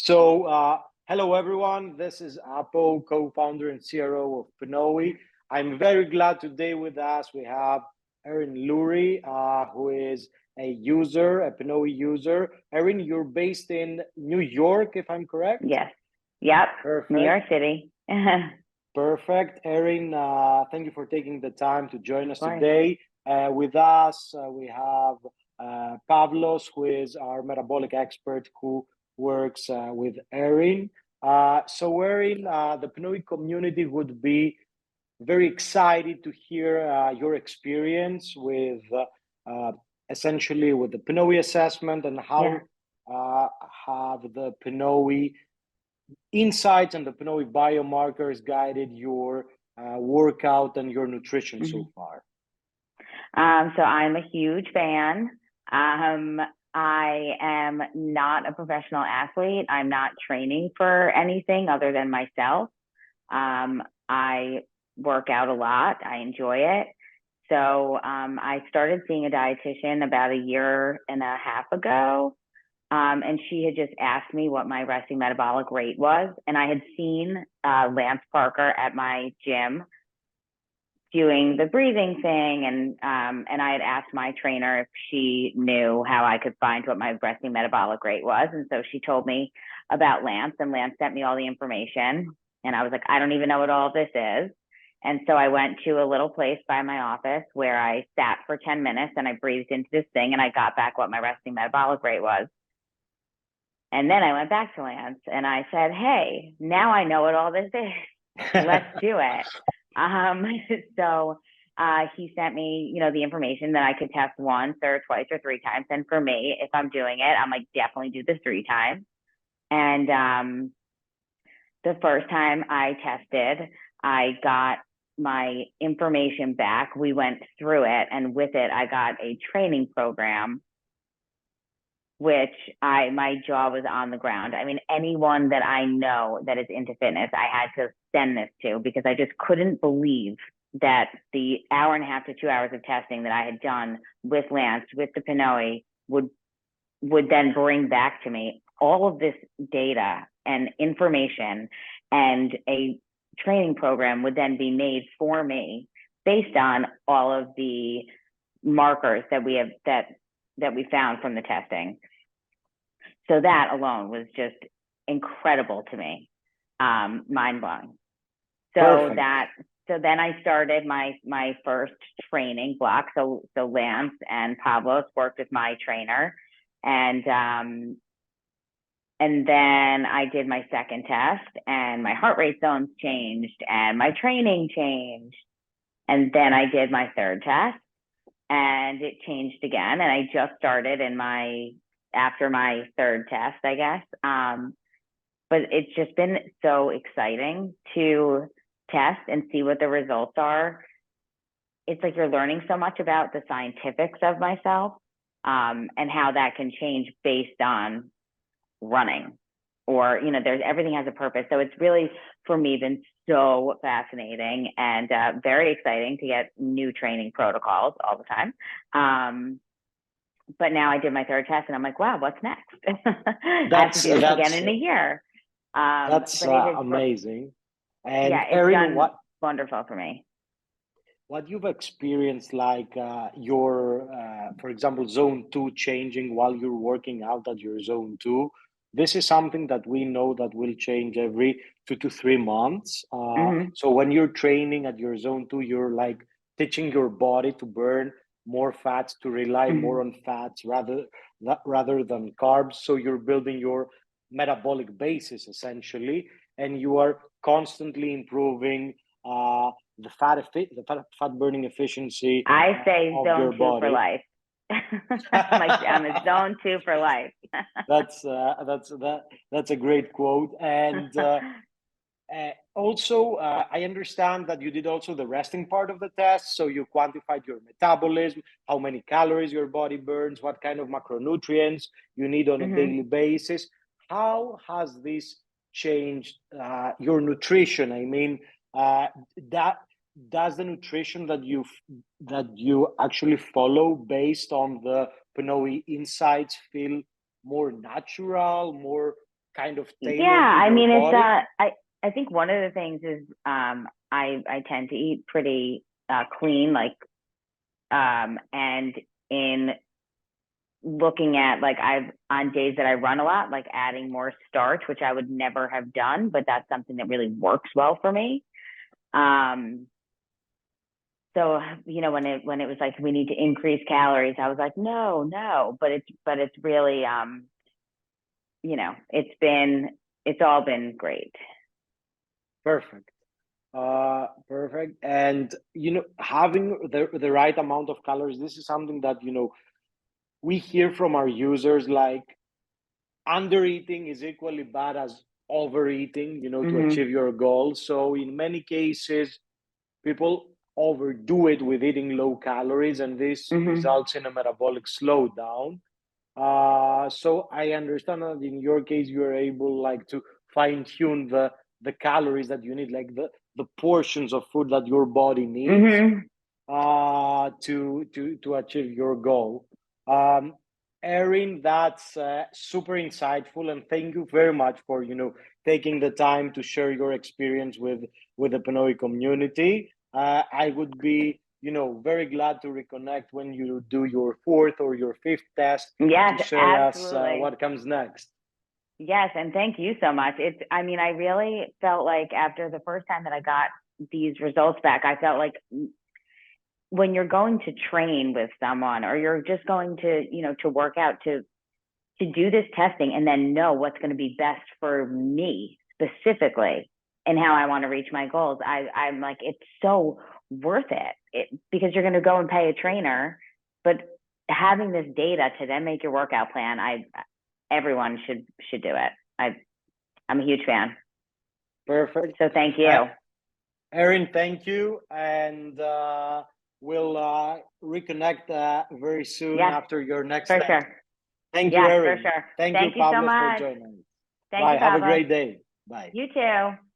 Hello everyone. This is Apo, co-founder and CRO of PNOE. I'm very glad today with us we have Erin Lurie, who is a user, a PNOE user. Erin, you're based in New York, if I'm correct? Yes. Yep. Perfect. New York City. Perfect. Erin, thank you for taking the time to join us Of course. today. With us, we have Pavlos, who is our metabolic expert who works with Erin. Erin, the PNOE community would be very excited to hear your experience with essentially with the PNOE assessment and how have the PNOE insights and the PNOE biomarkers guided your workout and your nutrition so far. So I'm a huge fan. I am not a professional athlete. I'm not training for anything other than myself. I work out a lot. I enjoy it. So I started seeing a dietitian about a year and a half ago. And she had just asked me what my resting metabolic rate was. And I had seen Lance Parker at my gym doing the breathing thing. And I had asked my trainer if she knew how I could find what my resting metabolic rate was. And so she told me about Lance, and Lance sent me all the information. And I was like, I don't even know what all this is. And so I went to a little place by my office where I sat for 10 minutes and I breathed into this thing and I got back what my resting metabolic rate was. And then I went back to Lance and I said, hey, now I know what all this is. Let's do it. So he sent me, the information that I could test once or twice or three times. And for me, if I'm doing it, I'm like, definitely do this 3 times. And the first time I tested, I got my information back. We went through it. And with it, I got a training program, which my jaw was on the ground. I mean, anyone that I know that is into fitness, I had to send this to, because I just couldn't believe that the hour and a half to 2 hours of testing that I had done with Lance, with the PNOE, would then bring back to me all of this data and information, and a training program would then be made for me based on all of the markers that we have that we found from the testing. So that alone was just incredible to me, mind-blowing. So then I started my first training block. So Lance and Pavlos worked with my trainer, and then I did my second test, and my heart rate zones changed, and my training changed, and then I did my third test, and it changed again, and I just started after my third test, I guess. But it's just been so exciting to test and see what the results are. It's like you're learning so much about the scientifics of myself, and how that can change based on running, or, everything has a purpose. So it's really, for me, been so fascinating and very exciting to get new training protocols all the time. But now I did my third test and I'm like, wow, what's next? I have to do this again in a year. That's amazing. And yeah, it's Erin, done wonderful for me. What you've experienced, like your, for example, zone 2 changing while you're working out at your zone 2, this is something that we know that will change every 2 to 3 months. So when you're training at your zone 2, you're like teaching your body to burn more fats, to rely more on fats rather than carbs. So you're building your metabolic basis essentially, and you are constantly improving the fat burning efficiency. I say of zone your 2 body. for life. I'm a zone 2 for life. That's a great quote. And also, I understand that you did also the resting part of the test. So you quantified your metabolism, how many calories your body burns, what kind of macronutrients you need on a daily basis. How has this changed your nutrition? I mean, does the nutrition that you actually follow based on the PNOE insights feel more natural, more kind of Yeah, tailored to I your mean, it's body? I think one of the things is I tend to eat pretty clean, like and in looking at like I've on days that I run a lot, like adding more starch, which I would never have done, but that's something that really works well for me. Um, so when it was like we need to increase calories, I was like, no, but it's really it's all been great. Perfect. Perfect. And having the right amount of calories, this is something that we hear from our users, like under eating is equally bad as overeating, to Mm-hmm. achieve your goals. So in many cases, people overdo it with eating low calories, and this Mm-hmm. results in a metabolic slowdown. So I understand that in your case, you're able like to fine tune the calories that you need, like the portions of food that your body needs Mm-hmm. to achieve your goal. Um, Erin, that's super insightful, and thank you very much for taking the time to share your experience with the PNOE community. I would be very glad to reconnect when you do your fourth or your fifth test to Yes, share us absolutely. what comes next. Yes, and thank you so much. I mean, I really felt like after the first time that I got these results back, I felt like when you're going to train with someone or you're just going to, to work out to do this testing and then know what's going to be best for me specifically and how I want to reach my goals, I'm like, it's so worth it because you're going to go and pay a trainer, but having this data to then make your workout plan, everyone should do it. I'm a huge fan. Perfect. So thank Uh, you. Erin, thank you. And we'll reconnect very soon Yes, after your next for test. sure. Thank you, Yes, for Erin. sure. Thank you, Thank you so Pablos, for much. joining. Thank Bye. you, Have a Pablo. great day. Bye. You too.